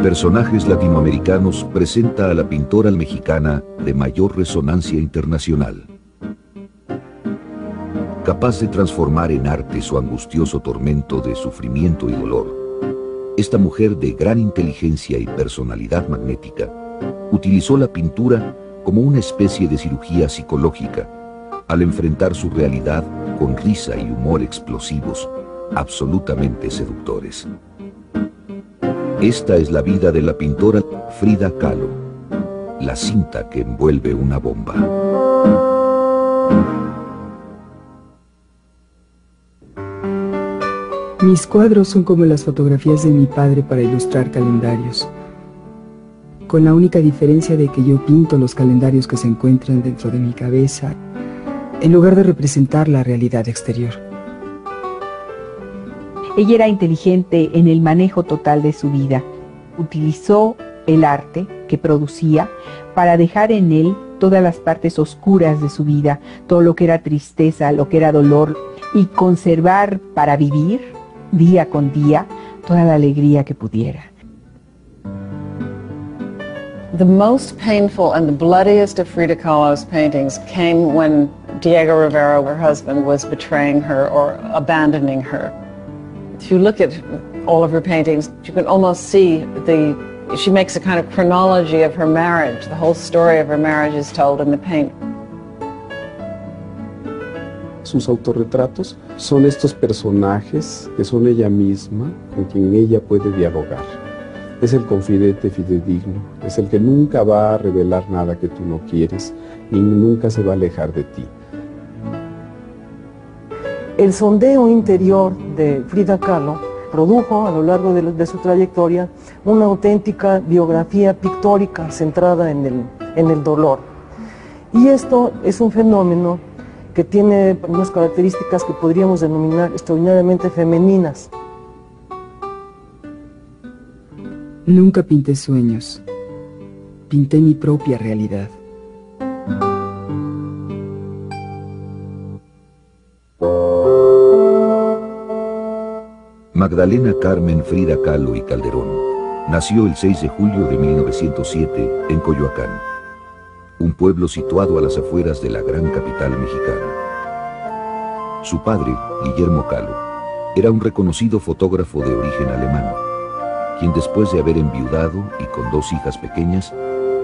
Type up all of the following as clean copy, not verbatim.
Personajes latinoamericanos presenta a la pintora mexicana de mayor resonancia internacional. Capaz de transformar en arte su angustioso tormento de sufrimiento y dolor, esta mujer de gran inteligencia y personalidad magnética utilizó la pintura como una especie de cirugía psicológica al enfrentar su realidad con risa y humor explosivos, absolutamente seductores. Esta es la vida de la pintora Frida Kahlo, la cinta que envuelve una bomba. Mis cuadros son como las fotografías de mi padre para ilustrar calendarios, con la única diferencia de que yo pinto los calendarios que se encuentran dentro de mi cabeza, en lugar de representar la realidad exterior. Ella era inteligente en el manejo total de su vida. Utilizó el arte que producía para dejar en él todas las partes oscuras de su vida, todo lo que era tristeza, lo que era dolor, y conservar para vivir día con día toda la alegría que pudiera. The most painful and the bloodiest of Frida Kahlo's paintings came when Diego Rivera, her husband, was betraying her or abandoning her. If you look at all of her paintings, you can almost see she makes a kind of chronology of her marriage. The whole story of her marriage is told in the paint. Sus autorretratos son estos personajes que son ella misma, con quien ella puede dialogar. Es el confidente fidedigno, es el que nunca va a revelar nada que tú no quieres y nunca se va a alejar de ti. El sondeo interior de Frida Kahlo produjo a lo largo de su trayectoria una auténtica biografía pictórica centrada en el dolor. Y esto es un fenómeno que tiene unas características que podríamos denominar extraordinariamente femeninas. Nunca pinté sueños, pinté mi propia realidad. Magdalena Carmen Frida Kahlo y Calderón nació el 6 de julio de 1907 en Coyoacán, un pueblo situado a las afueras de la gran capital mexicana. Su padre, Guillermo Kahlo, era un reconocido fotógrafo de origen alemán, quien después de haber enviudado y con 2 hijas pequeñas,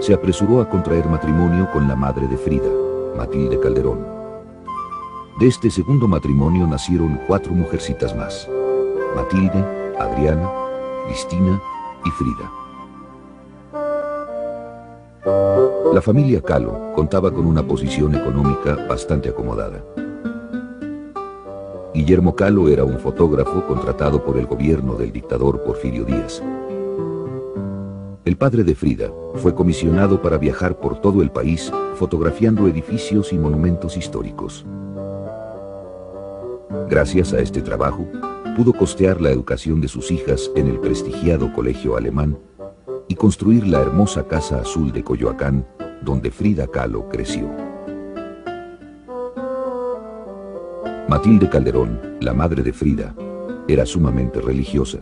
se apresuró a contraer matrimonio con la madre de Frida, Matilde Calderón. De este segundo matrimonio nacieron 4 mujercitas más: Matilde, Adriana, Cristina y Frida. La familia Kahlo contaba con una posición económica bastante acomodada. Guillermo Kahlo era un fotógrafo contratado por el gobierno del dictador Porfirio Díaz. El padre de Frida fue comisionado para viajar por todo el país fotografiando edificios y monumentos históricos. Gracias a este trabajo, pudo costear la educación de sus hijas en el prestigiado colegio alemán y construir la hermosa Casa Azul de Coyoacán, donde Frida Kahlo creció. Matilde Calderón, la madre de Frida, era sumamente religiosa.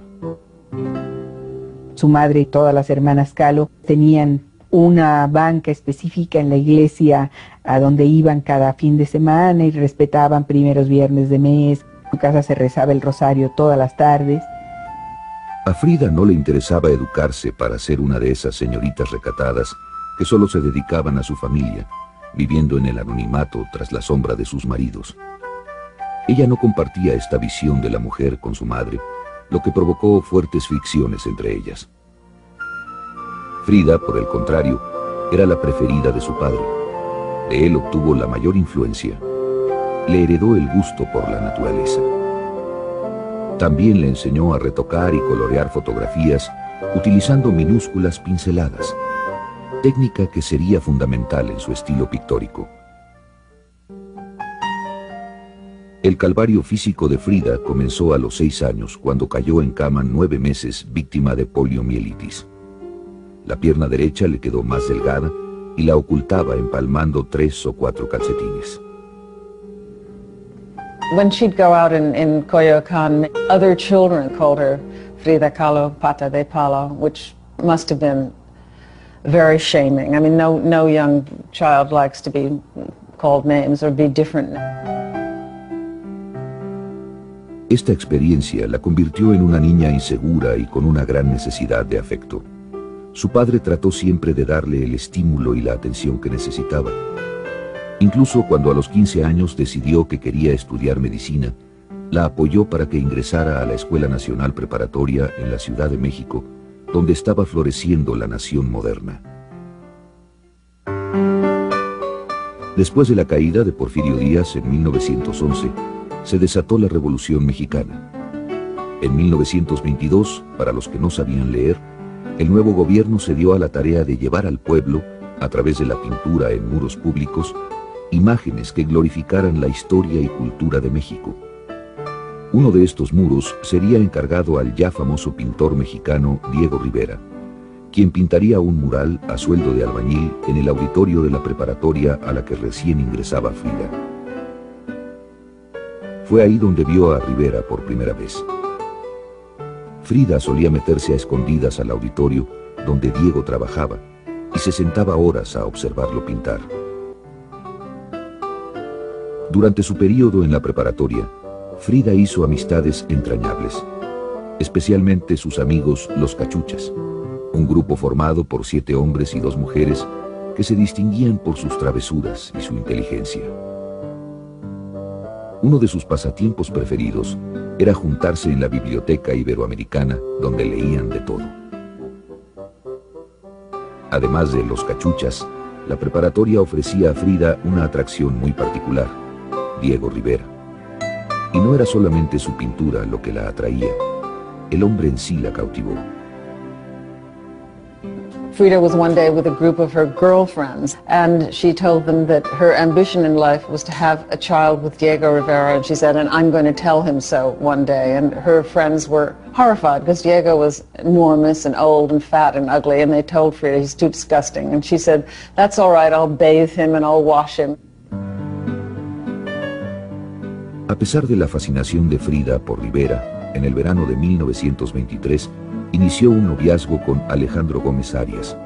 Su madre y todas las hermanas Kahlo tenían una banca específica en la iglesia a donde iban cada fin de semana y respetaban primeros viernes de mes. En su casa se rezaba el rosario todas las tardes. A Frida no le interesaba educarse para ser una de esas señoritas recatadas que solo se dedicaban a su familia, viviendo en el anonimato tras la sombra de sus maridos. Ella no compartía esta visión de la mujer con su madre, lo que provocó fuertes fricciones entre ellas. Frida, por el contrario, era la preferida de su padre. De él obtuvo la mayor influencia. Le heredó el gusto por la naturaleza. También le enseñó a retocar y colorear fotografías utilizando minúsculas pinceladas, técnica que sería fundamental en su estilo pictórico. El calvario físico de Frida comenzó a los 6 años, cuando cayó en cama 9 meses víctima de poliomielitis. La pierna derecha le quedó más delgada y la ocultaba empalmando 3 o 4 calcetines. When she'd go out in Coyoacán, other children called her Frida Kahlo, Pata de Palo, which Must have been very shaming. I mean, no young child likes to be called names or be different. Esta experiencia la convirtió en una niña insegura y con una gran necesidad de afecto. Su padre trató siempre de darle el estímulo y la atención que necesitaba. Incluso cuando a los 15 años decidió que quería estudiar medicina, la apoyó para que ingresara a la Escuela Nacional Preparatoria en la Ciudad de México, donde estaba floreciendo la nación moderna. Después de la caída de Porfirio Díaz en 1911, se desató la Revolución Mexicana. En 1922, para los que no sabían leer, el nuevo gobierno se dio a la tarea de llevar al pueblo, a través de la pintura en muros públicos, imágenes que glorificaran la historia y cultura de México. Uno de estos muros sería encargado al ya famoso pintor mexicano Diego Rivera, quien pintaría un mural a sueldo de albañil en el auditorio de la preparatoria a la que recién ingresaba Frida. Fue ahí donde vio a Rivera por primera vez. Frida solía meterse a escondidas al auditorio donde Diego trabajaba y se sentaba horas a observarlo pintar. Durante su periodo en la preparatoria, Frida hizo amistades entrañables, especialmente sus amigos los Cachuchas, un grupo formado por 7 hombres y 2 mujeres que se distinguían por sus travesuras y su inteligencia. Uno de sus pasatiempos preferidos era juntarse en la Biblioteca Iberoamericana, donde leían de todo. Además de los Cachuchas, la preparatoria ofrecía a Frida una atracción muy particular: Diego Rivera. Y no era solamente su pintura lo que la atraía, el hombre en sí la cautivó. Frida was one day with a group of her girlfriends, and she told them that her ambition in life was to have a child with Diego Rivera, and she said, and I'm going to tell him so one day. And her friends were horrified because Diego was enormous and old and fat and ugly, and they told Frida he's too disgusting. And she said, that's all right, I'll bathe him and I'll wash him. A pesar de la fascinación de Frida por Rivera, en el verano de 1923, inició un noviazgo con Alejandro Gómez Arias,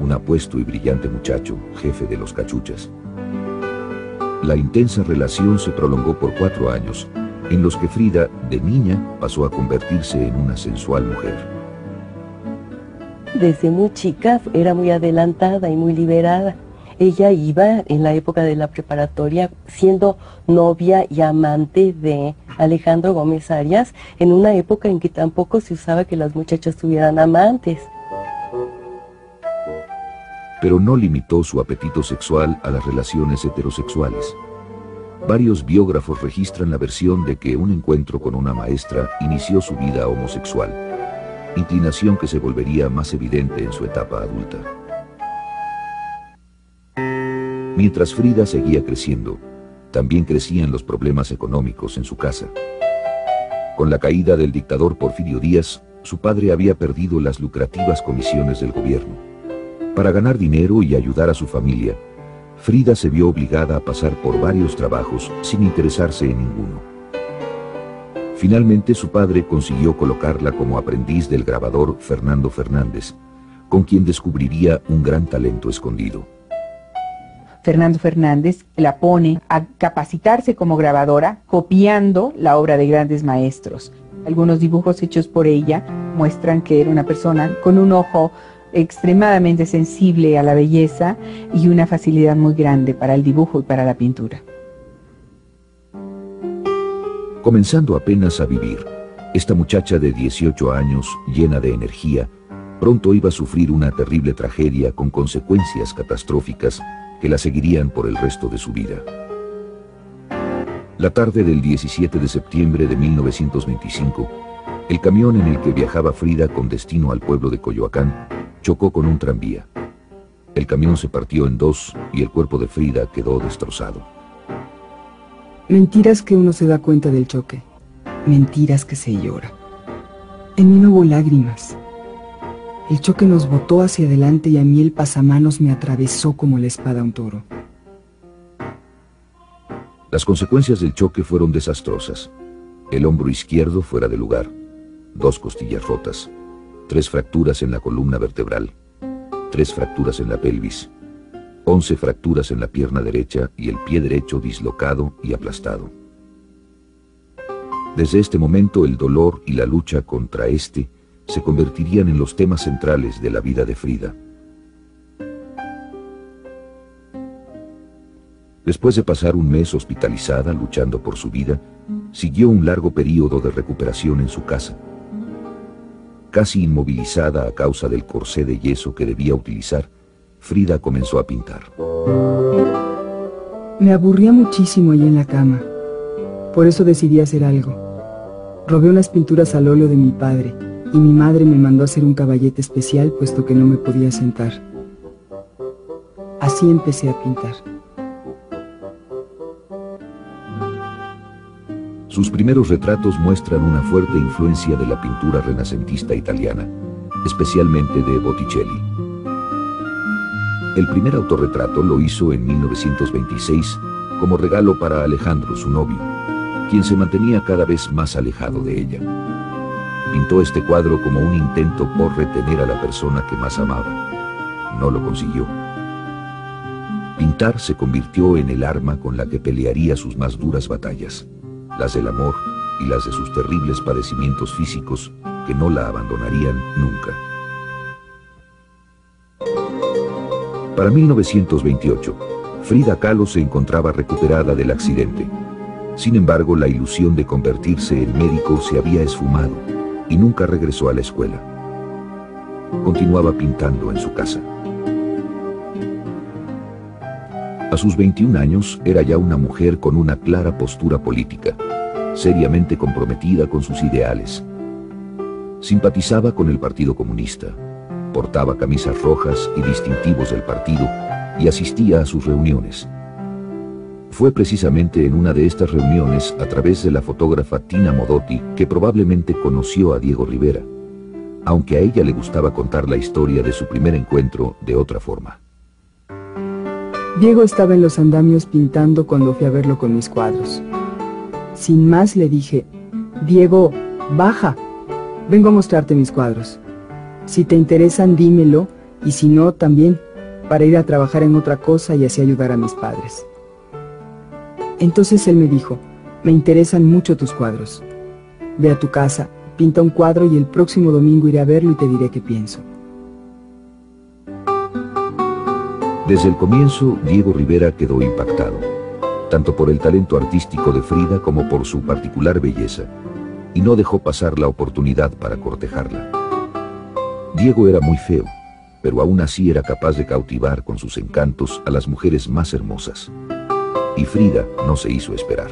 un apuesto y brillante muchacho, jefe de los Cachuchas. La intensa relación se prolongó por 4 años, en los que Frida, de niña, pasó a convertirse en una sensual mujer. Desde muy chica era muy adelantada y muy liberada. Ella iba en la época de la preparatoria siendo novia y amante de Alejandro Gómez Arias, en una época en que tampoco se usaba que las muchachas tuvieran amantes. Pero no limitó su apetito sexual a las relaciones heterosexuales. Varios biógrafos registran la versión de que un encuentro con una maestra inició su vida homosexual, inclinación que se volvería más evidente en su etapa adulta. Mientras Frida seguía creciendo, también crecían los problemas económicos en su casa. Con la caída del dictador Porfirio Díaz, su padre había perdido las lucrativas comisiones del gobierno. Para ganar dinero y ayudar a su familia, Frida se vio obligada a pasar por varios trabajos sin interesarse en ninguno. Finalmente, su padre consiguió colocarla como aprendiz del grabador Fernando Fernández, con quien descubriría un gran talento escondido. Fernando Fernández la pone a capacitarse como grabadora, copiando la obra de grandes maestros. Algunos dibujos hechos por ella muestran que era una persona con un ojo extremadamente sensible a la belleza y una facilidad muy grande para el dibujo y para la pintura. Comenzando apenas a vivir, esta muchacha de 18 años, llena de energía, pronto iba a sufrir una terrible tragedia con consecuencias catastróficas que la seguirían por el resto de su vida. La tarde del 17 de septiembre de 1925, el camión en el que viajaba Frida con destino al pueblo de Coyoacán chocó con un tranvía. El camión se partió en 2 y el cuerpo de Frida quedó destrozado. Mentiras que uno se da cuenta del choque. Mentiras que se llora. En mí no hubo lágrimas. El choque nos botó hacia adelante y a mí el pasamanos me atravesó como la espada a un toro. Las consecuencias del choque fueron desastrosas. El hombro izquierdo fuera de lugar, 2 costillas rotas, 3 fracturas en la columna vertebral, 3 fracturas en la pelvis, 11 fracturas en la pierna derecha y el pie derecho dislocado y aplastado. Desde este momento el dolor y la lucha contra este se convertirían en los temas centrales de la vida de Frida. Después de pasar un mes hospitalizada luchando por su vida, siguió un largo periodo de recuperación en su casa. Casi inmovilizada a causa del corsé de yeso que debía utilizar, Frida comenzó a pintar. Me aburría muchísimo allí en la cama. Por eso decidí hacer algo. Robé unas pinturas al óleo de mi padre y mi madre me mandó a hacer un caballete especial puesto que no me podía sentar. Así empecé a pintar. Sus primeros retratos muestran una fuerte influencia de la pintura renacentista italiana, especialmente de Botticelli. El primer autorretrato lo hizo en 1926 como regalo para Alejandro, su novio, quien se mantenía cada vez más alejado de ella. Pintó este cuadro como un intento por retener a la persona que más amaba. No lo consiguió. Pintar se convirtió en el arma con la que pelearía sus más duras batallas, las del amor y las de sus terribles padecimientos físicos que no la abandonarían nunca. Para 1928, Frida Kahlo se encontraba recuperada del accidente. Sin embargo, la ilusión de convertirse en médico se había esfumado y nunca regresó a la escuela. Continuaba pintando en su casa. A sus 21 años era ya una mujer con una clara postura política, seriamente comprometida con sus ideales. Simpatizaba con el Partido Comunista, portaba camisas rojas y distintivos del partido y asistía a sus reuniones. Fue precisamente en una de estas reuniones, a través de la fotógrafa Tina Modotti, que probablemente conoció a Diego Rivera, aunque a ella le gustaba contar la historia de su primer encuentro de otra forma. Diego estaba en los andamios pintando cuando fui a verlo con mis cuadros. Sin más le dije: Diego, baja, vengo a mostrarte mis cuadros. Si te interesan, dímelo, y si no, también, para ir a trabajar en otra cosa y así ayudar a mis padres. Entonces él me dijo: me interesan mucho tus cuadros. Ve a tu casa, pinta un cuadro y el próximo domingo iré a verlo y te diré qué pienso. Desde el comienzo, Diego Rivera quedó impactado, tanto por el talento artístico de Frida como por su particular belleza, y no dejó pasar la oportunidad para cortejarla. Diego era muy feo, pero aún así era capaz de cautivar con sus encantos a las mujeres más hermosas. Y Frida no se hizo esperar.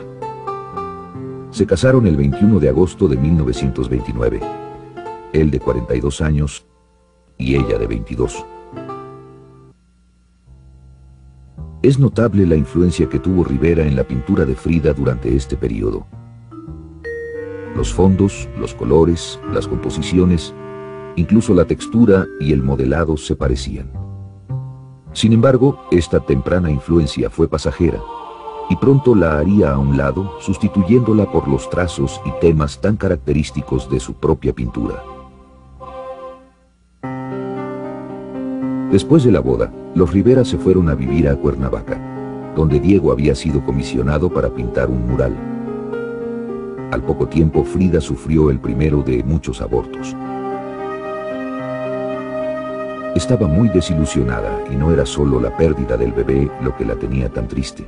Se casaron el 21 de agosto de 1929, él de 42 años y ella de 22. Es notable la influencia que tuvo Rivera en la pintura de Frida durante este periodo. Los fondos, los colores, las composiciones, incluso la textura y el modelado se parecían. Sin embargo, esta temprana influencia fue pasajera y pronto la haría a un lado, sustituyéndola por los trazos y temas tan característicos de su propia pintura. Después de la boda, los Rivera se fueron a vivir a Cuernavaca, donde Diego había sido comisionado para pintar un mural. Al poco tiempo, Frida sufrió el primero de muchos abortos. Estaba muy desilusionada y no era solo la pérdida del bebé lo que la tenía tan triste.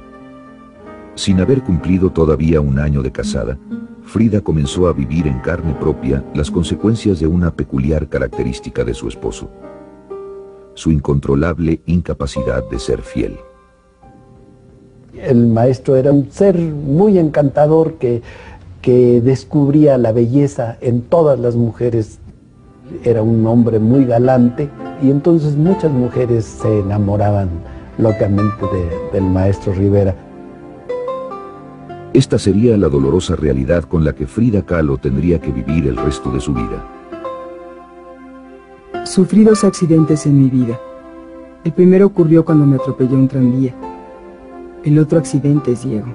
Sin haber cumplido todavía un año de casada, Frida comenzó a vivir en carne propia las consecuencias de una peculiar característica de su esposo: su incontrolable incapacidad de ser fiel. El maestro era un ser muy encantador que descubría la belleza en todas las mujeres. Era un hombre muy galante y entonces muchas mujeres se enamoraban locamente del maestro Rivera. Esta sería la dolorosa realidad con la que Frida Kahlo tendría que vivir el resto de su vida. Sufrí 2 accidentes en mi vida. El primero ocurrió cuando me atropelló un tranvía. El otro accidente es Diego.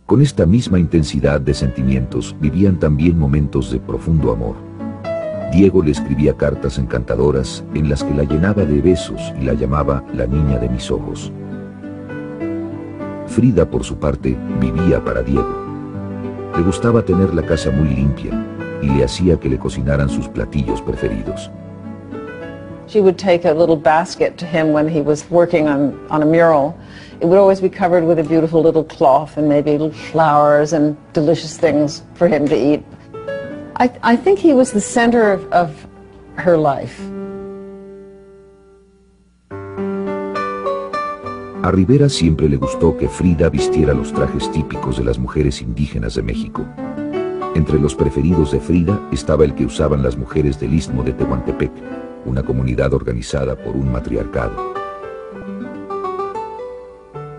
Con esta misma intensidad de sentimientos vivían también momentos de profundo amor. Diego le escribía cartas encantadoras en las que la llenaba de besos y la llamaba la niña de mis ojos. Frida, por su parte, vivía para Diego. Le gustaba tener la casa muy limpia y le hacía que le cocinaran sus platillos preferidos. She would take a little basket to him when he was working on a mural. It would always be covered with a beautiful little cloth and maybe little flowers and delicious things for him to eat. I think he was the center of her life. A Rivera siempre le gustó que Frida vistiera los trajes típicos de las mujeres indígenas de México. Entre los preferidos de Frida estaba el que usaban las mujeres del Istmo de Tehuantepec, una comunidad organizada por un matriarcado.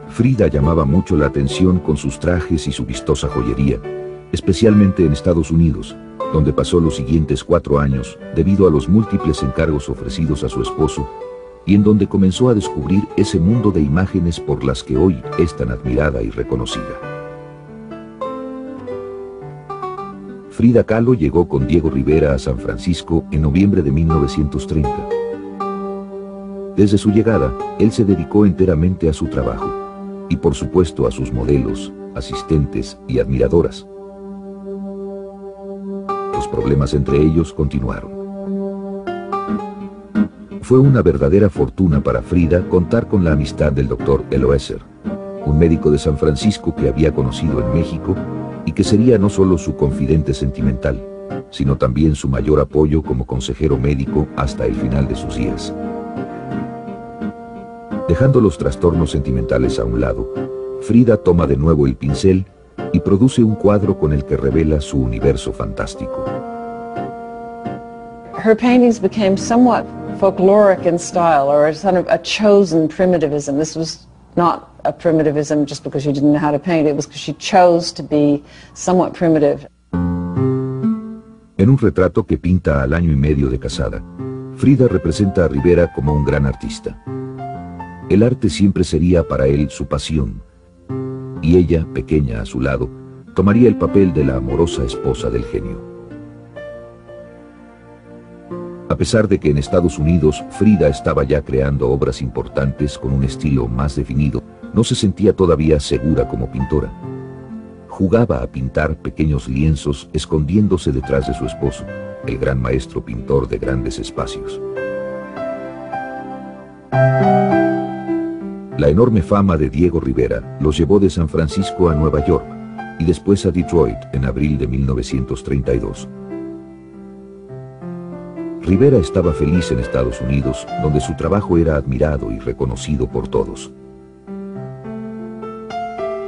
Frida llamaba mucho la atención con sus trajes y su vistosa joyería, especialmente en Estados Unidos, donde pasó los siguientes 4 años debido a los múltiples encargos ofrecidos a su esposo, y en donde comenzó a descubrir ese mundo de imágenes por las que hoy es tan admirada y reconocida. Frida Kahlo llegó con Diego Rivera a San Francisco en noviembre de 1930. Desde su llegada, él se dedicó enteramente a su trabajo, y por supuesto a sus modelos, asistentes y admiradoras. Los problemas entre ellos continuaron. Fue una verdadera fortuna para Frida contar con la amistad del Dr. Eloeser, un médico de San Francisco que había conocido en México y que sería no solo su confidente sentimental, sino también su mayor apoyo como consejero médico hasta el final de sus días. Dejando los trastornos sentimentales a un lado, Frida toma de nuevo el pincel y produce un cuadro con el que revela su universo fantástico. Her paintings became somewhat folkloric in style, or a sort of a chosen primitivism. This was not a primitivism just because she didn't know how to paint, it was because she chose to be somewhat primitive. En un retrato que pinta al año y medio de casada, Frida representa a Rivera como un gran artista. El arte siempre sería para él su pasión, y ella, pequeña a su lado, tomaría el papel de la amorosa esposa del genio. A pesar de que en Estados Unidos Frida estaba ya creando obras importantes con un estilo más definido, no se sentía todavía segura como pintora. Jugaba a pintar pequeños lienzos escondiéndose detrás de su esposo, el gran maestro pintor de grandes espacios. La enorme fama de Diego Rivera los llevó de San Francisco a Nueva York y después a Detroit en abril de 1932. Rivera estaba feliz en Estados Unidos, donde su trabajo era admirado y reconocido por todos.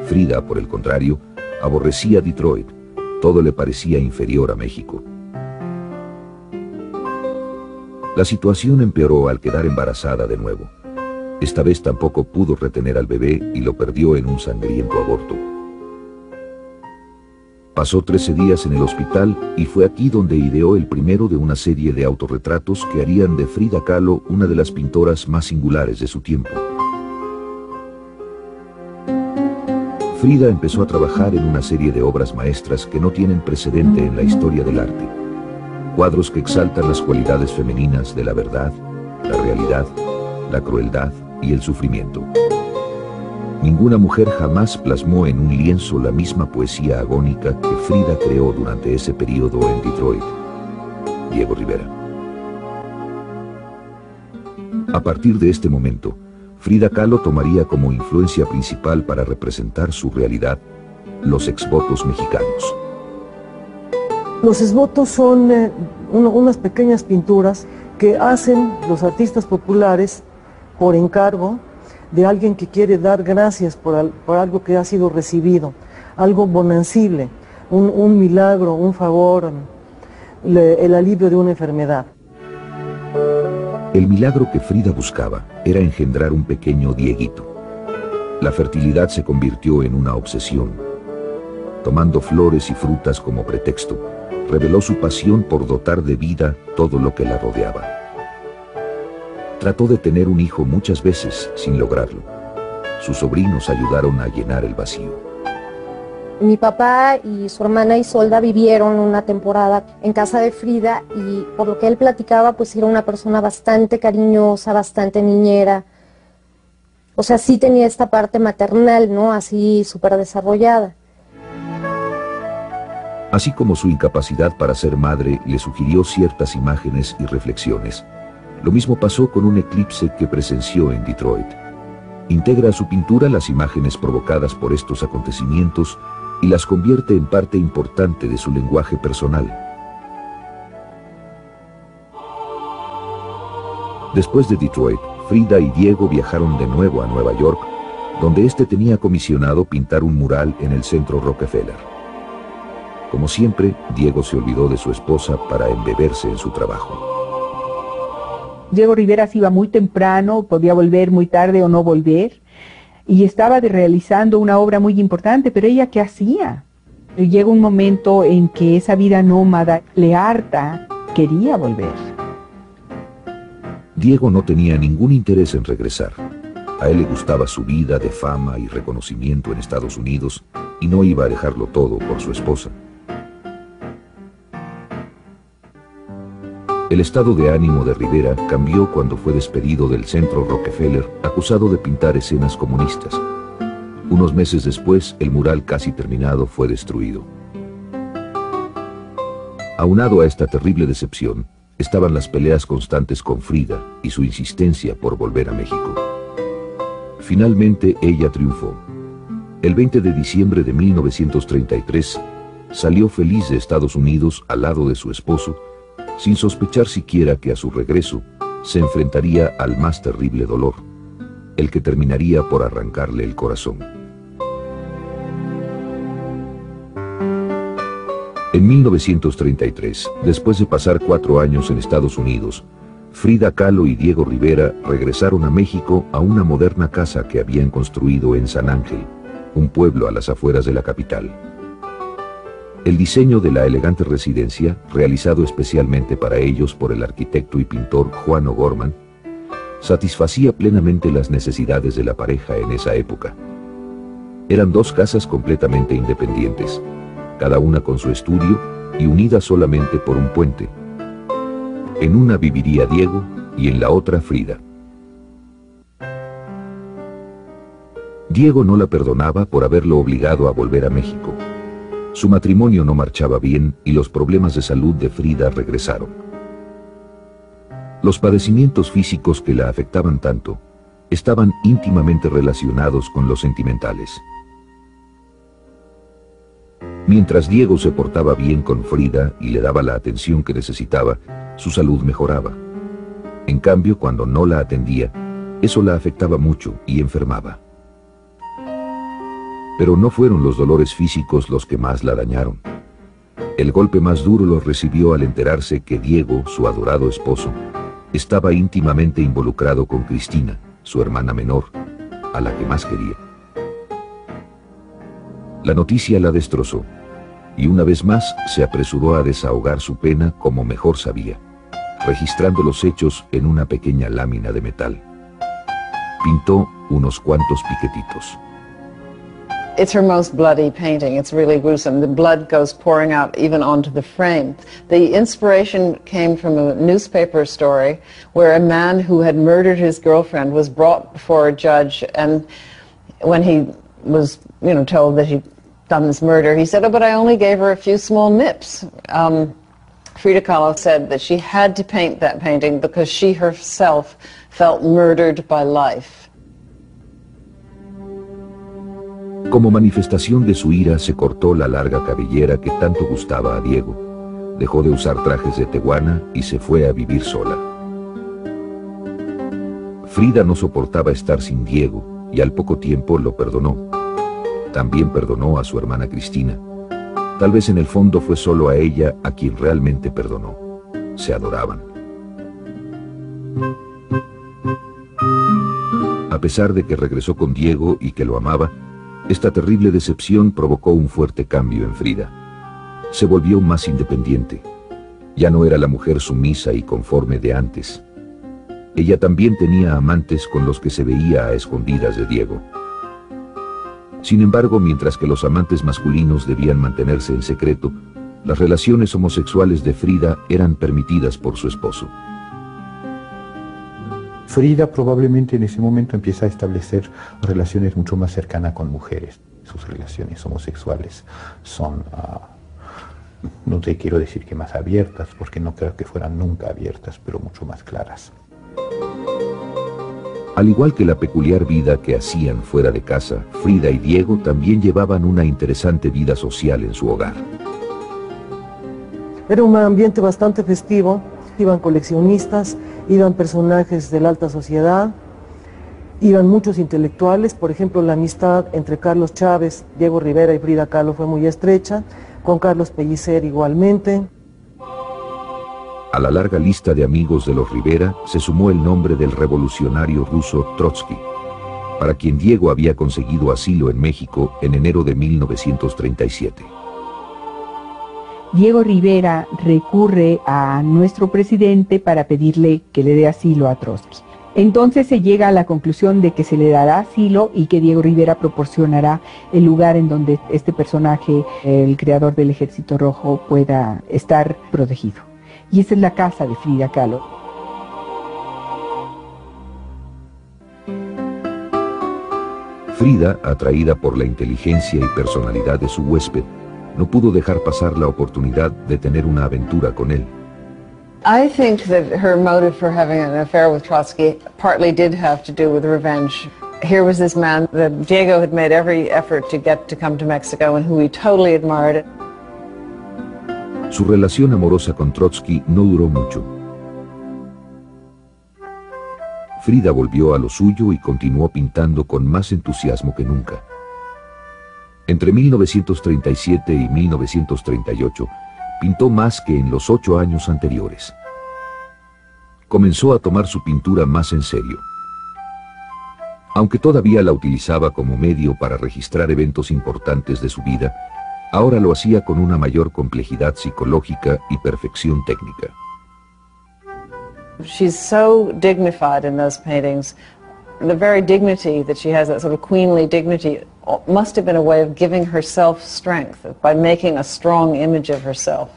Frida, por el contrario, aborrecía Detroit. Todo le parecía inferior a México. La situación empeoró al quedar embarazada de nuevo. Esta vez tampoco pudo retener al bebé y lo perdió en un sangriento aborto. Pasó 13 días en el hospital y fue aquí donde ideó el primero de una serie de autorretratos que harían de Frida Kahlo una de las pintoras más singulares de su tiempo. Frida empezó a trabajar en una serie de obras maestras que no tienen precedente en la historia del arte. Cuadros que exaltan las cualidades femeninas de la verdad, la realidad, la crueldad y el sufrimiento. Ninguna mujer jamás plasmó en un lienzo la misma poesía agónica que Frida creó durante ese periodo en Detroit. Diego Rivera. A partir de este momento, Frida Kahlo tomaría como influencia principal para representar su realidad los exvotos mexicanos. Los exvotos son unas pequeñas pinturas que hacen los artistas populares por encargo de alguien que quiere dar gracias por algo que ha sido recibido, algo bonancible, un milagro, un favor, el alivio de una enfermedad. El milagro que Frida buscaba era engendrar un pequeño Dieguito. La fertilidad se convirtió en una obsesión. Tomando flores y frutas como pretexto, reveló su pasión por dotar de vida todo lo que la rodeaba. Trató de tener un hijo muchas veces sin lograrlo. Sus sobrinos ayudaron a llenar el vacío. Mi papá y su hermana Isolda vivieron una temporada en casa de Frida y por lo que él platicaba, pues era una persona bastante cariñosa, bastante niñera. O sea, sí tenía esta parte maternal, ¿no? Así súper desarrollada. Así como su incapacidad para ser madre le sugirió ciertas imágenes y reflexiones. Lo mismo pasó con un eclipse que presenció en Detroit. Integra a su pintura las imágenes provocadas por estos acontecimientos y las convierte en parte importante de su lenguaje personal. Después de Detroit, Frida y Diego viajaron de nuevo a Nueva York, donde este tenía comisionado pintar un mural en el Centro Rockefeller. Como siempre, Diego se olvidó de su esposa para embeberse en su trabajo. Diego Rivera se iba muy temprano, podía volver muy tarde o no volver, y estaba realizando una obra muy importante, pero ella, ¿qué hacía? Llega un momento en que esa vida nómada le harta, quería volver. Diego no tenía ningún interés en regresar. A él le gustaba su vida de fama y reconocimiento en Estados Unidos y no iba a dejarlo todo por su esposa. El estado de ánimo de Rivera cambió cuando fue despedido del Centro Rockefeller, acusado de pintar escenas comunistas. Unos meses después, el mural casi terminado fue destruido. Aunado a esta terrible decepción, estaban las peleas constantes con Frida y su insistencia por volver a México. Finalmente, ella triunfó. El 20 de diciembre de 1933, salió feliz de Estados Unidos al lado de su esposo, sin sospechar siquiera que a su regreso se enfrentaría al más terrible dolor, el que terminaría por arrancarle el corazón. En 1933, después de pasar 4 años en Estados Unidos, Frida Kahlo y Diego Rivera regresaron a México a una moderna casa que habían construido en San Ángel, un pueblo a las afueras de la capital. El diseño de la elegante residencia, realizado especialmente para ellos por el arquitecto y pintor Juan O'Gorman, satisfacía plenamente las necesidades de la pareja en esa época. Eran 2 casas completamente independientes, cada una con su estudio y unidas solamente por un puente. En una viviría Diego y en la otra Frida. Diego no la perdonaba por haberlo obligado a volver a México. Su matrimonio no marchaba bien y los problemas de salud de Frida regresaron. Los padecimientos físicos que la afectaban tanto estaban íntimamente relacionados con los sentimentales. Mientras Diego se portaba bien con Frida y le daba la atención que necesitaba, su salud mejoraba. En cambio, cuando no la atendía, eso la afectaba mucho y enfermaba. Pero no fueron los dolores físicos los que más la dañaron. El golpe más duro lo recibió al enterarse que Diego, su adorado esposo, estaba íntimamente involucrado con Cristina, su hermana menor, a la que más quería. La noticia la destrozó, y una vez más se apresuró a desahogar su pena como mejor sabía, registrando los hechos en una pequeña lámina de metal. Pintó unos cuantos piquetitos. It's her most bloody painting. It's really gruesome. The blood goes pouring out even onto the frame. The inspiration came from a newspaper story where a man who had murdered his girlfriend was brought before a judge, and when he was, told that he'd done this murder, he said, "Oh, but I only gave her a few small nips." Frida Kahlo said that she had to paint that painting because she herself felt murdered by life. Como manifestación de su ira, se cortó la larga cabellera que tanto gustaba a Diego, dejó de usar trajes de tehuana y se fue a vivir sola. Frida no soportaba estar sin Diego y al poco tiempo lo perdonó. También perdonó a su hermana Cristina. Tal vez en el fondo fue solo a ella a quien realmente perdonó. Se adoraban. A pesar de que regresó con Diego y que lo amaba, esta terrible decepción provocó un fuerte cambio en Frida. Se volvió más independiente. Ya no era la mujer sumisa y conforme de antes. Ella también tenía amantes con los que se veía a escondidas de Diego. Sin embargo, mientras que los amantes masculinos debían mantenerse en secreto, las relaciones homosexuales de Frida eran permitidas por su esposo. Frida probablemente en ese momento empieza a establecer relaciones mucho más cercanas con mujeres. Sus relaciones homosexuales son, no te quiero decir que más abiertas, porque no creo que fueran nunca abiertas, pero mucho más claras. Al igual que la peculiar vida que hacían fuera de casa, Frida y Diego también llevaban una interesante vida social en su hogar. Era un ambiente bastante festivo, iban coleccionistas, iban personajes de la alta sociedad, iban muchos intelectuales. Por ejemplo, la amistad entre Carlos Chávez, Diego Rivera y Frida Kahlo fue muy estrecha, con Carlos Pellicer igualmente. A la larga lista de amigos de los Rivera se sumó el nombre del revolucionario ruso Trotsky, para quien Diego había conseguido asilo en México en enero de 1937. Diego Rivera recurre a nuestro presidente para pedirle que le dé asilo a Trotsky. Entonces se llega a la conclusión de que se le dará asilo y que Diego Rivera proporcionará el lugar en donde este personaje, el creador del Ejército Rojo, pueda estar protegido. Y esa es la casa de Frida Kahlo. Frida, atraída por la inteligencia y personalidad de su huésped, no pudo dejar pasar la oportunidad de tener una aventura con él. I think that her motive for having an affair with Trotsky partly did have to do with revenge. Here was this man that Diego had made every effort to get to come to Mexico and who he totally admired. Su relación amorosa con Trotsky no duró mucho. Frida volvió a lo suyo y continuó pintando con más entusiasmo que nunca. Entre 1937 y 1938, pintó más que en los 8 años anteriores. Comenzó a tomar su pintura más en serio. Aunque todavía la utilizaba como medio para registrar eventos importantes de su vida, ahora lo hacía con una mayor complejidad psicológica y perfección técnica. She's so dignified in those paintings. The very dignity that she has, that sort of queenly dignity, must have been a way of giving herself strength by making a strong image of herself.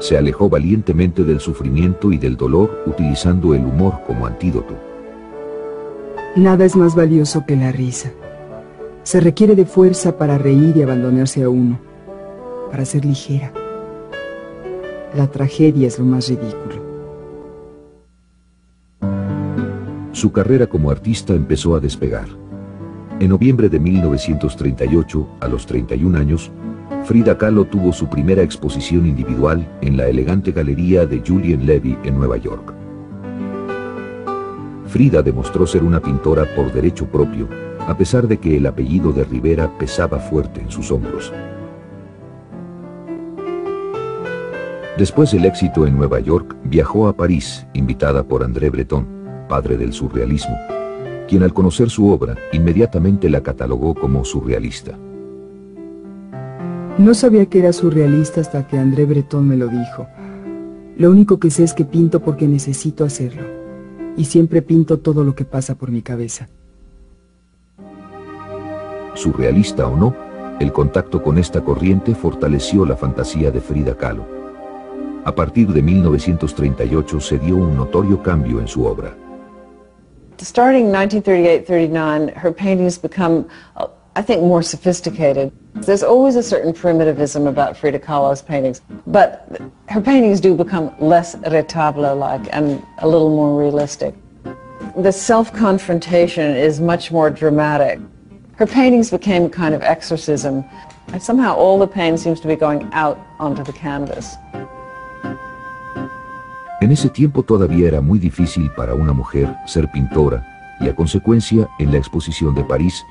Se alejó valientemente del sufrimiento y del dolor utilizando el humor como antídoto. Nada es más valioso que la risa. Se requiere de fuerza para reír y abandonarse a uno, para ser ligera. La tragedia es lo más ridículo. Su carrera como artista empezó a despegar. En noviembre de 1938, a los 31 años, Frida Kahlo tuvo su primera exposición individual en la elegante galería de Julien Levy en Nueva York. Frida demostró ser una pintora por derecho propio, a pesar de que el apellido de Rivera pesaba fuerte en sus hombros. Después del éxito en Nueva York, viajó a París, invitada por André Breton, padre del surrealismo, quien al conocer su obra, inmediatamente la catalogó como surrealista. No sabía que era surrealista hasta que André Breton me lo dijo. Lo único que sé es que pinto porque necesito hacerlo, y siempre pinto todo lo que pasa por mi cabeza. Surrealista o no, el contacto con esta corriente fortaleció la fantasía de Frida Kahlo. A partir de 1938 se dio un notorio cambio en su obra. Starting 1938-39, her paintings become, I think, more sophisticated. There's always a certain primitivism about Frida Kahlo's paintings, but her paintings do become less retable-like and a little more realistic. The self-confrontation is much more dramatic. Her paintings became a kind of exorcism. And somehow all the pain seems to be going out onto the canvas. En ese tiempo todavía era muy difícil para una mujer ser pintora y a consecuencia, en la exposición de París,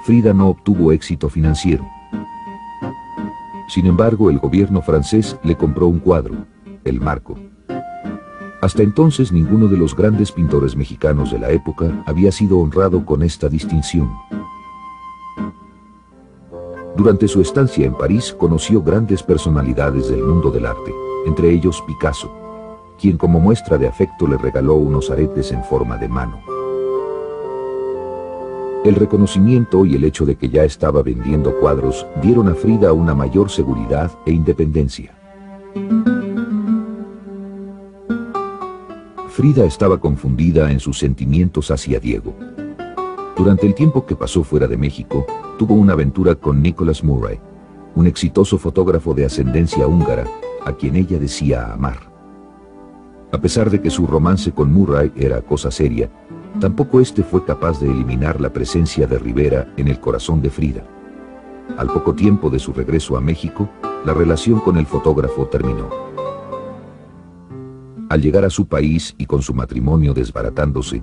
Frida no obtuvo éxito financiero. Sin embargo, el gobierno francés le compró un cuadro, El Marco. Hasta entonces ninguno de los grandes pintores mexicanos de la época había sido honrado con esta distinción. Durante su estancia en París conoció grandes personalidades del mundo del arte, entre ellos Picasso, quien como muestra de afecto le regaló unos aretes en forma de mano. El reconocimiento y el hecho de que ya estaba vendiendo cuadros dieron a Frida una mayor seguridad e independencia. Frida estaba confundida en sus sentimientos hacia Diego. Durante el tiempo que pasó fuera de México, tuvo una aventura con Nicholas Murray, un exitoso fotógrafo de ascendencia húngara, a quien ella decía amar. A pesar de que su romance con Murray era cosa seria, tampoco este fue capaz de eliminar la presencia de Rivera en el corazón de Frida. Al poco tiempo de su regreso a México, la relación con el fotógrafo terminó. Al llegar a su país y con su matrimonio desbaratándose,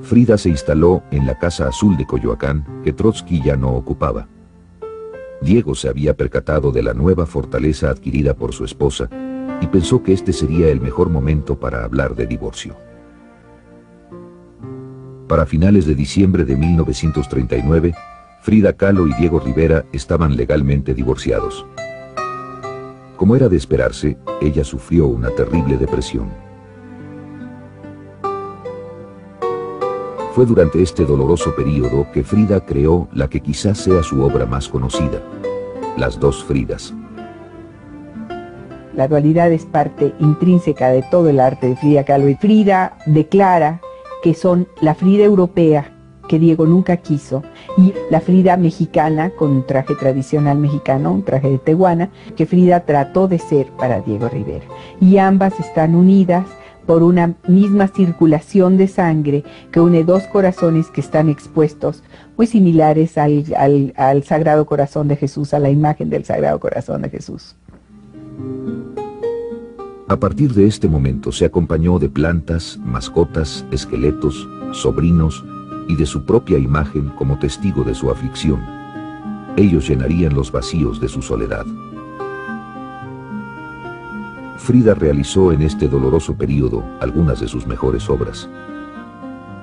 Frida se instaló en la Casa Azul de Coyoacán, que Trotsky ya no ocupaba. Diego se había percatado de la nueva fortaleza adquirida por su esposa y pensó que este sería el mejor momento para hablar de divorcio. Para finales de diciembre de 1939, Frida Kahlo y Diego Rivera estaban legalmente divorciados. Como era de esperarse, ella sufrió una terrible depresión. Fue durante este doloroso período que Frida creó la que quizás sea su obra más conocida, Las dos Fridas. La dualidad es parte intrínseca de todo el arte de Frida Kahlo, y Frida declara que son la Frida europea, que Diego nunca quiso, y la Frida mexicana, con un traje tradicional mexicano, un traje de tehuana, que Frida trató de ser para Diego Rivera. Y ambas están unidas por una misma circulación de sangre que une dos corazones que están expuestos, muy similares al Sagrado Corazón de Jesús, a la imagen del Sagrado Corazón de Jesús. A partir de este momento se acompañó de plantas, mascotas, esqueletos, sobrinos y de su propia imagen como testigo de su aflicción. Ellos llenarían los vacíos de su soledad. Frida realizó en este doloroso período algunas de sus mejores obras.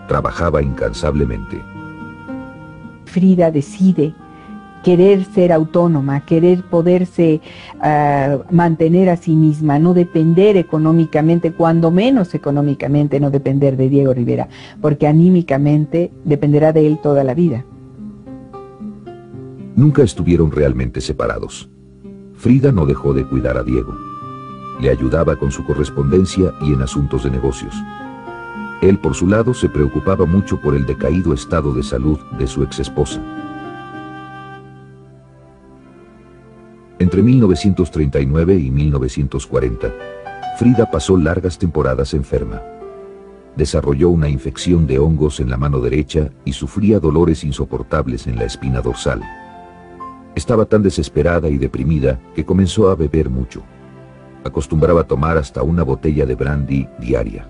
Trabajaba incansablemente. Frida decide querer ser autónoma, querer poderse mantener a sí misma, no depender económicamente, cuando menos económicamente no depender de Diego Rivera, porque anímicamente dependerá de él toda la vida. Nunca estuvieron realmente separados. Frida no dejó de cuidar a Diego. Le ayudaba con su correspondencia y en asuntos de negocios. Él, por su lado, se preocupaba mucho por el decaído estado de salud de su exesposa. Entre 1939 y 1940, Frida pasó largas temporadas enferma. Desarrolló una infección de hongos en la mano derecha y sufría dolores insoportables en la espina dorsal. Estaba tan desesperada y deprimida que comenzó a beber mucho. Acostumbraba a tomar hasta una botella de brandy diaria.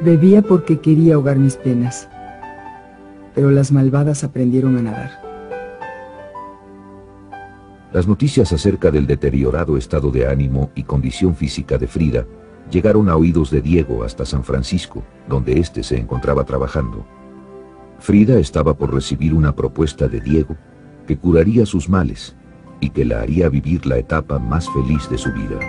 Bebía porque quería ahogar mis penas, pero las malvadas aprendieron a nadar. Las noticias acerca del deteriorado estado de ánimo y condición física de Frida llegaron a oídos de Diego hasta San Francisco, donde éste se encontraba trabajando. Frida estaba por recibir una propuesta de Diego que curaría sus males y que la haría vivir la etapa más feliz de su vida.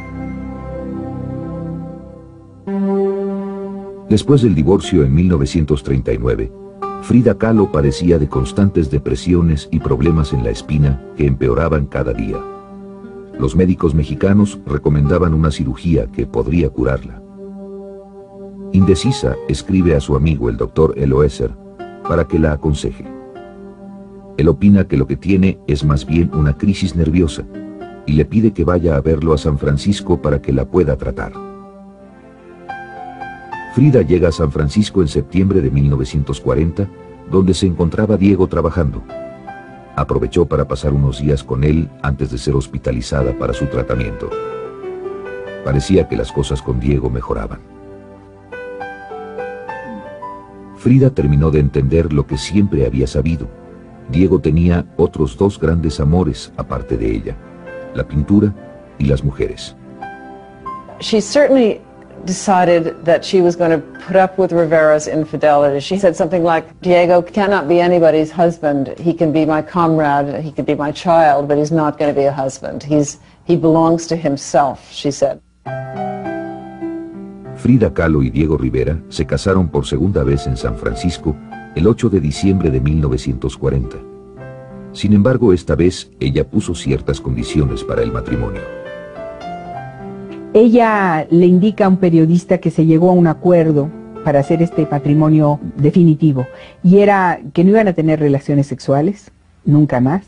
Después del divorcio en 1939, Frida Kahlo padecía de constantes depresiones y problemas en la espina que empeoraban cada día. Los médicos mexicanos recomendaban una cirugía que podría curarla. Indecisa, escribe a su amigo el doctor Eloeser para que la aconseje. Él opina que lo que tiene es más bien una crisis nerviosa y le pide que vaya a verlo a San Francisco para que la pueda tratar. Frida llega a San Francisco en septiembre de 1940, donde se encontraba Diego trabajando. Aprovechó para pasar unos días con él antes de ser hospitalizada para su tratamiento. Parecía que las cosas con Diego mejoraban. Frida terminó de entender lo que siempre había sabido. Diego tenía otros dos grandes amores aparte de ella, la pintura y las mujeres. She certainly decided that she was going to put up with Rivera's infidelity. She said something like, Diego cannot be anybody's husband. He can be my comrade, he can be my child, but he's not going to be a husband. He belongs to himself, she said. Frida Kahlo y Diego Rivera se casaron por segunda vez en San Francisco el 8 de diciembre de 1940. Sin embargo, esta vez ella puso ciertas condiciones para el matrimonio. Ella le indica a un periodista que se llegó a un acuerdo para hacer este matrimonio definitivo, y era que no iban a tener relaciones sexuales, nunca más,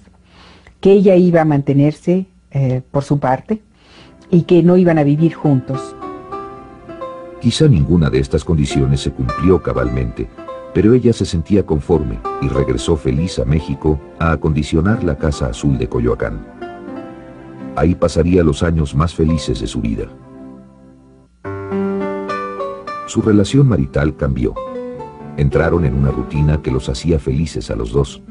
que ella iba a mantenerse por su parte, y que no iban a vivir juntos. Quizá ninguna de estas condiciones se cumplió cabalmente, pero ella se sentía conforme y regresó feliz a México a acondicionar la Casa Azul de Coyoacán. Ahí pasaría los años más felices de su vida. Su relación marital cambió. Entraron en una rutina que los hacía felices a los dos.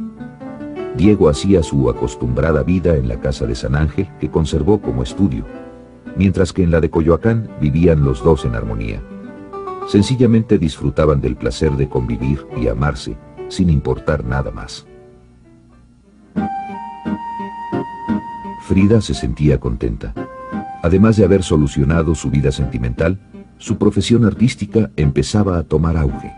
Diego hacía su acostumbrada vida en la casa de San Ángel, que conservó como estudio, mientras que en la de Coyoacán vivían los dos en armonía. Sencillamente disfrutaban del placer de convivir y amarse, sin importar nada más. Frida se sentía contenta. Además de haber solucionado su vida sentimental, su profesión artística empezaba a tomar auge.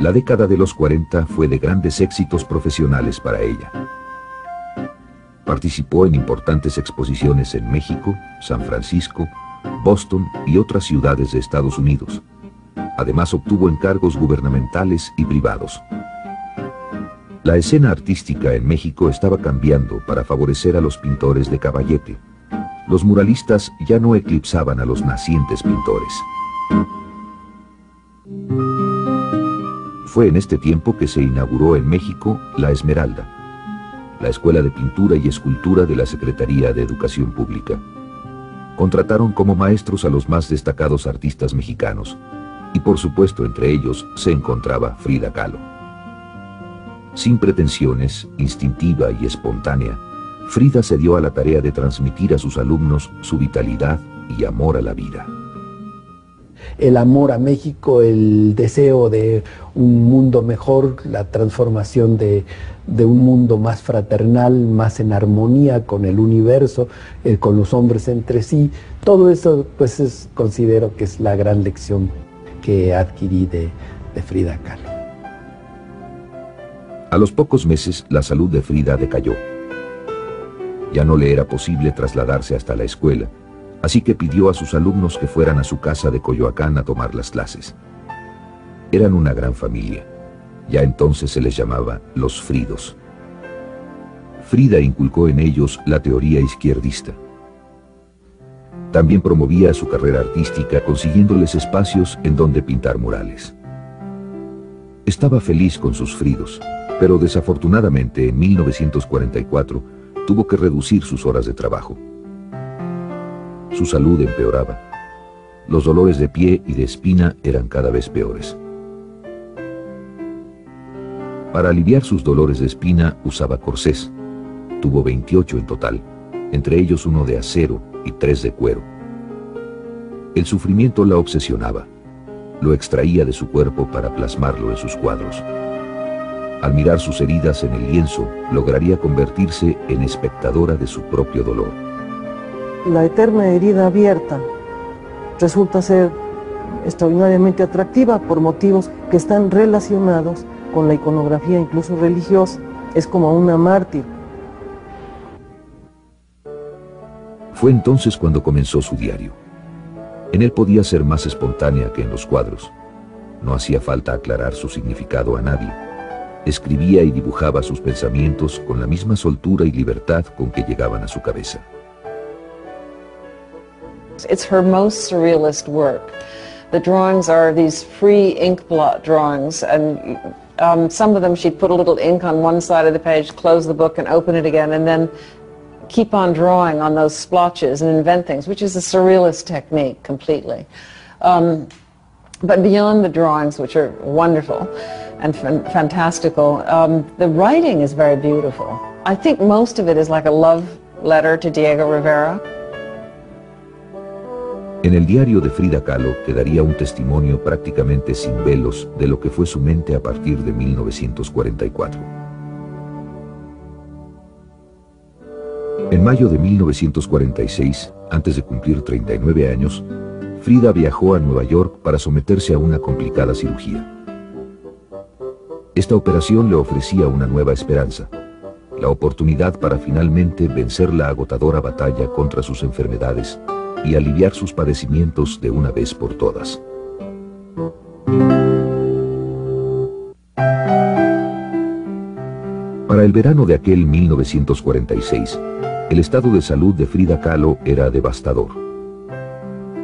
La década de los 40 fue de grandes éxitos profesionales para ella. Participó en importantes exposiciones en México, San Francisco, Boston y otras ciudades de Estados Unidos. Además, obtuvo encargos gubernamentales y privados. La escena artística en México estaba cambiando para favorecer a los pintores de caballete. Los muralistas ya no eclipsaban a los nacientes pintores. Fue en este tiempo que se inauguró en México La Esmeralda, la Escuela de Pintura y Escultura de la Secretaría de Educación Pública. Contrataron como maestros a los más destacados artistas mexicanos, y por supuesto entre ellos se encontraba Frida Kahlo. Sin pretensiones, instintiva y espontánea, Frida se dio a la tarea de transmitir a sus alumnos su vitalidad y amor a la vida. El amor a México, el deseo de un mundo mejor, la transformación de un mundo más fraternal, más en armonía con el universo, con los hombres entre sí. Todo eso, pues, considero que es la gran lección que adquirí de Frida Kahlo. A los pocos meses, la salud de Frida decayó. Ya no le era posible trasladarse hasta la escuela, así que pidió a sus alumnos que fueran a su casa de Coyoacán a tomar las clases. Eran una gran familia. Ya entonces se les llamaba los Fridos. Frida inculcó en ellos la teoría izquierdista. También promovía su carrera artística consiguiéndoles espacios en donde pintar murales. Estaba feliz con sus Fridos, pero desafortunadamente en 1944 tuvo que reducir sus horas de trabajo. Su salud empeoraba. Los dolores de pie y de espina eran cada vez peores. Para aliviar sus dolores de espina usaba corsés. Tuvo 28 en total, entre ellos uno de acero y 3 de cuero. El sufrimiento la obsesionaba. Lo extraía de su cuerpo para plasmarlo en sus cuadros. Al mirar sus heridas en el lienzo, lograría convertirse en espectadora de su propio dolor. La eterna herida abierta resulta ser extraordinariamente atractiva por motivos que están relacionados con la iconografía incluso religiosa. Es como una mártir. Fue entonces cuando comenzó su diario. En él podía ser más espontánea que en los cuadros. No hacía falta aclarar su significado a nadie. Escribía y dibujaba sus pensamientos con la misma soltura y libertad con que llegaban a su cabeza. It's her most surrealist work. The drawings are these free ink blot drawings, and some of them she'd put a little ink on one side of the page, close the book and open it again, and then keep on drawing on those splotches and invent things, which is a surrealist technique completely. But beyond the drawings, which are wonderful and fantastical, the writing is very beautiful. I think most of it is like a love letter to Diego Rivera. En el diario de Frida Kahlo quedaría un testimonio prácticamente sin velos de lo que fue su mente a partir de 1944. En mayo de 1946, antes de cumplir 39 años, Frida viajó a Nueva York para someterse a una complicada cirugía. Esta operación le ofrecía una nueva esperanza, la oportunidad para finalmente vencer la agotadora batalla contra sus enfermedades y aliviar sus padecimientos de una vez por todas. Para el verano de aquel 1946, el estado de salud de Frida Kahlo era devastador.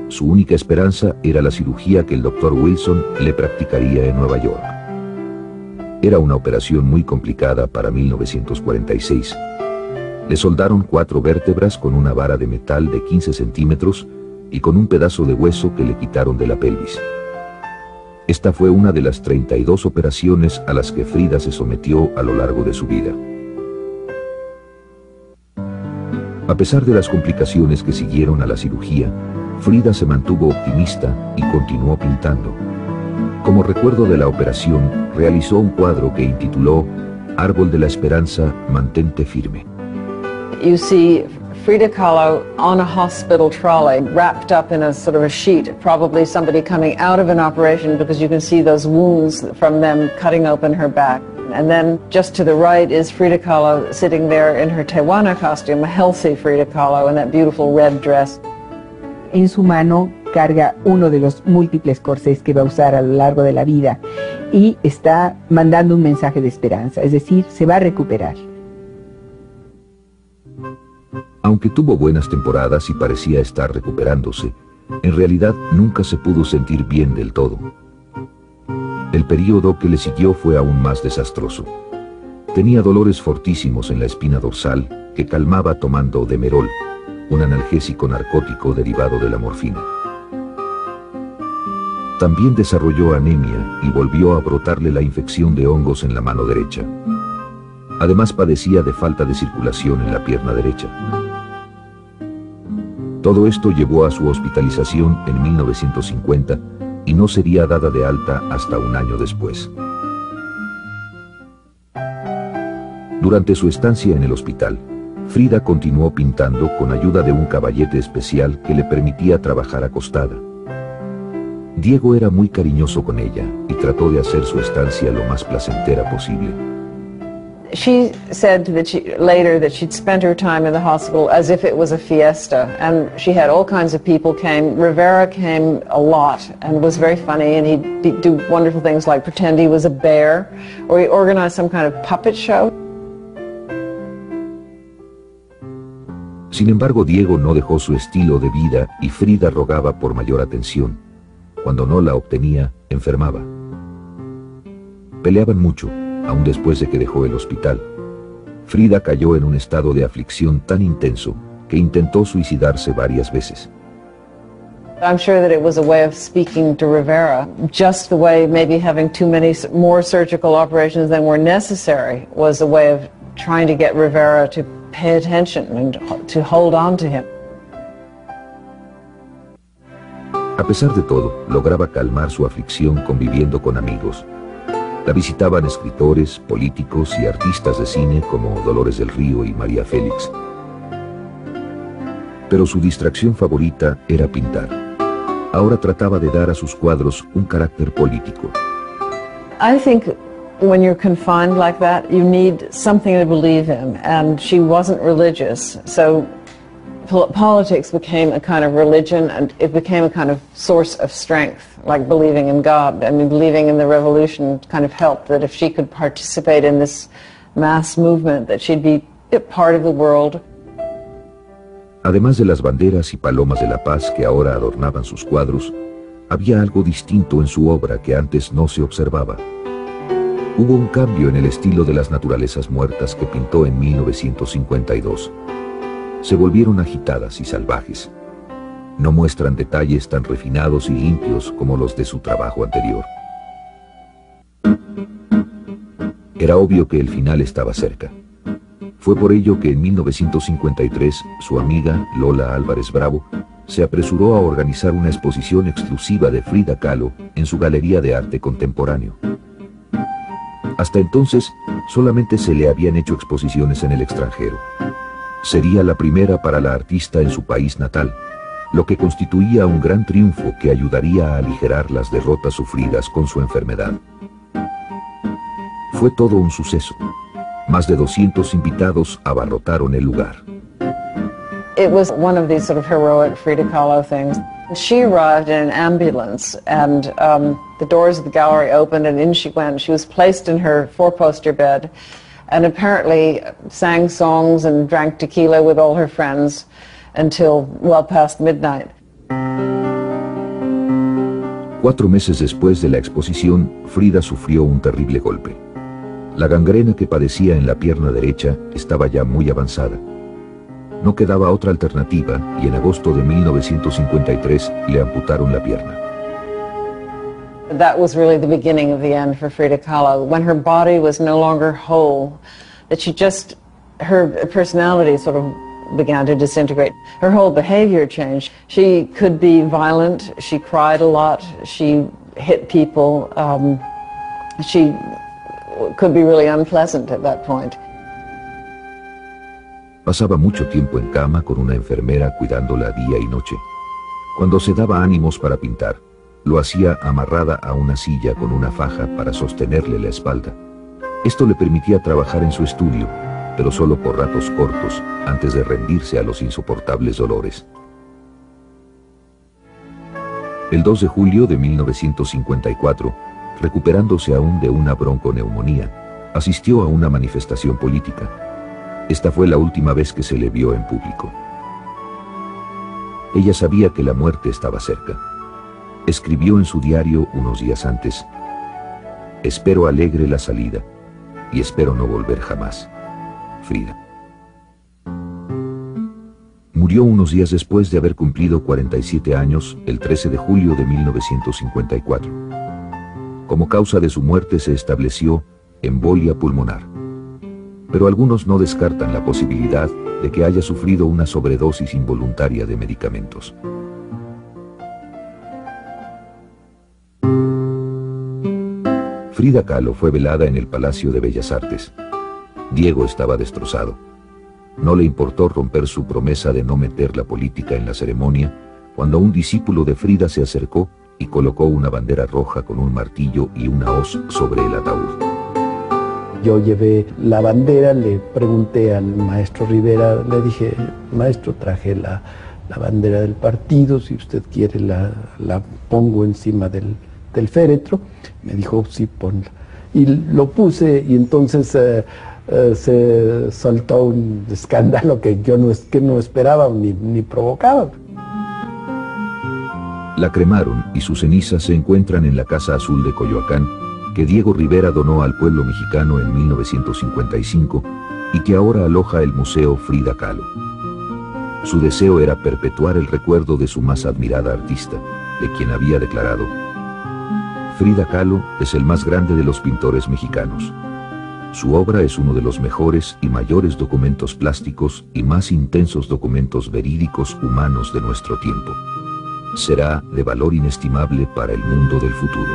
Su única esperanza era la cirugía que el Dr. Wilson le practicaría en Nueva York. Era una operación muy complicada para 1946. Le soldaron 4 vértebras con una vara de metal de 15 centímetros y con un pedazo de hueso que le quitaron de la pelvis. Esta fue una de las 32 operaciones a las que Frida se sometió a lo largo de su vida. A pesar de las complicaciones que siguieron a la cirugía, Frida se mantuvo optimista y continuó pintando. Como recuerdo de la operación, realizó un cuadro que intituló Árbol de la Esperanza, mantente firme. You see Frida Kahlo on a hospital trolley, wrapped up in a sort of a sheet, probably somebody coming out of an operation, because you can see those wounds from them cutting open her back. And then just to the right is Frida Kahlo sitting there in her Tewana costume, a healthy Frida Kahlo in that beautiful red dress. En su mano carga uno de los múltiples corsés que va a usar a lo largo de la vida y está mandando un mensaje de esperanza, es decir, se va a recuperar. Aunque tuvo buenas temporadas y parecía estar recuperándose, en realidad nunca se pudo sentir bien del todo. El período que le siguió fue aún más desastroso. Tenía dolores fortísimos en la espina dorsal que calmaba tomando Demerol, un analgésico narcótico derivado de la morfina. También desarrolló anemia y volvió a brotarle la infección de hongos en la mano derecha. Además padecía de falta de circulación en la pierna derecha. Todo esto llevó a su hospitalización en 1950 y no sería dada de alta hasta un año después. Durante su estancia en el hospital, Frida continuó pintando con ayuda de un caballete especial que le permitía trabajar acostada. Diego era muy cariñoso con ella y trató de hacer su estancia lo más placentera posible. She said that later that she'd spent her time in the hospital as if it was a fiesta, and she had all kinds of people came. Rivera came a lot and was very funny, and he'd do wonderful things like pretend he was a bear, or he organized some kind of puppet show. Sin embargo, Diego no dejó su estilo de vida y Frida rogaba por mayor atención. Cuando no la obtenía, enfermaba. Peleaban mucho, aún después de que dejó el hospital. Frida cayó en un estado de aflicción tan intenso que intentó suicidarse varias veces. I'm sure that it was a way of speaking to Rivera, just the way maybe having too many more surgical operations than were necessary was a way of trying to get Rivera to pay attention and to hold on to him. A pesar de todo, lograba calmar su aflicción conviviendo con amigos. La visitaban escritores, políticos y artistas de cine como Dolores del Río y María Félix. Pero su distracción favorita era pintar. Ahora trataba de dar a sus cuadros un carácter político. I think when you're confined like that, you need something to believe in, and she wasn't religious, so politics became a kind of religion, and it became a kind of source of strength, like believing in God. I mean, believing in the revolution kind of helped, that if she could participate in this mass movement, that she'd be a part of the world. Además de las banderas y palomas de la paz que ahora adornaban sus cuadros, había algo distinto en su obra que antes no se observaba. Hubo un cambio en el estilo de las naturalezas muertas que pintó en 1952. Se volvieron agitadas y salvajes. No muestran detalles tan refinados y limpios como los de su trabajo anterior. Era obvio que el final estaba cerca. Fue por ello que en 1953 su amiga Lola Álvarez Bravo se apresuró a organizar una exposición exclusiva de Frida Kahlo en su Galería de Arte Contemporáneo. Hasta entonces solamente se le habían hecho exposiciones en el extranjero. Sería la primera para la artista en su país natal, lo que constituía un gran triunfo que ayudaría a aligerar las derrotas sufridas con su enfermedad. Fue todo un suceso. Más de 200 invitados abarrotaron el lugar. It was one of these sort of heroic Frida Kahlo things. She arrived in an ambulance, and the doors of the gallery opened, and in she went. She was placed in her four-poster bed, and apparently sang songs and drank tequila with all her friends until well past midnight. 4 meses después de la exposición, Frida sufrió un terrible golpe. La gangrena que padecía en la pierna derecha estaba ya muy avanzada. No quedaba otra alternativa y en agosto de 1953 le amputaron la pierna. That was really the beginning of the end for Frida Kahlo, when her body was no longer whole, that her personality sort of began to disintegrate. Her whole behavior changed. She could be violent, she cried a lot, she hit people, she could be really unpleasant at that point. Pasaba mucho tiempo en cama con una enfermera cuidándola día y noche. Cuando se daba ánimos para pintar, lo hacía amarrada a una silla con una faja para sostenerle la espalda. Esto le permitía trabajar en su estudio, pero solo por ratos cortos, antes de rendirse a los insoportables dolores. El 2 de julio de 1954, recuperándose aún de una bronconeumonía, asistió a una manifestación política. Esta fue la última vez que se le vio en público. Ella sabía que la muerte estaba cerca. Escribió en su diario unos días antes: «Espero alegre la salida y espero no volver jamás. Frida». Murió unos días después de haber cumplido 47 años, el 13 de julio de 1954. Como causa de su muerte se estableció embolia pulmonar. Pero algunos no descartan la posibilidad de que haya sufrido una sobredosis involuntaria de medicamentos. Frida Kahlo fue velada en el Palacio de Bellas Artes. Diego estaba destrozado. No le importó romper su promesa de no meter la política en la ceremonia cuando un discípulo de Frida se acercó y colocó una bandera roja con un martillo y una hoz sobre el ataúd. Yo llevé la bandera, le pregunté al maestro Rivera, le dije: maestro, traje la bandera del partido, si usted quiere la pongo encima del féretro. Me dijo: sí, ponla. Y lo puse, y entonces se soltó un escándalo que yo no esperaba ni provocaba. La cremaron y sus cenizas se encuentran en la Casa Azul de Coyoacán, que Diego Rivera donó al pueblo mexicano en 1955 y que ahora aloja el Museo Frida Kahlo. Su deseo era perpetuar el recuerdo de su más admirada artista, de quien había declarado: «Frida Kahlo es el más grande de los pintores mexicanos. Su obra es uno de los mejores y mayores documentos plásticos y más intensos documentos verídicos humanos de nuestro tiempo. Será de valor inestimable para el mundo del futuro».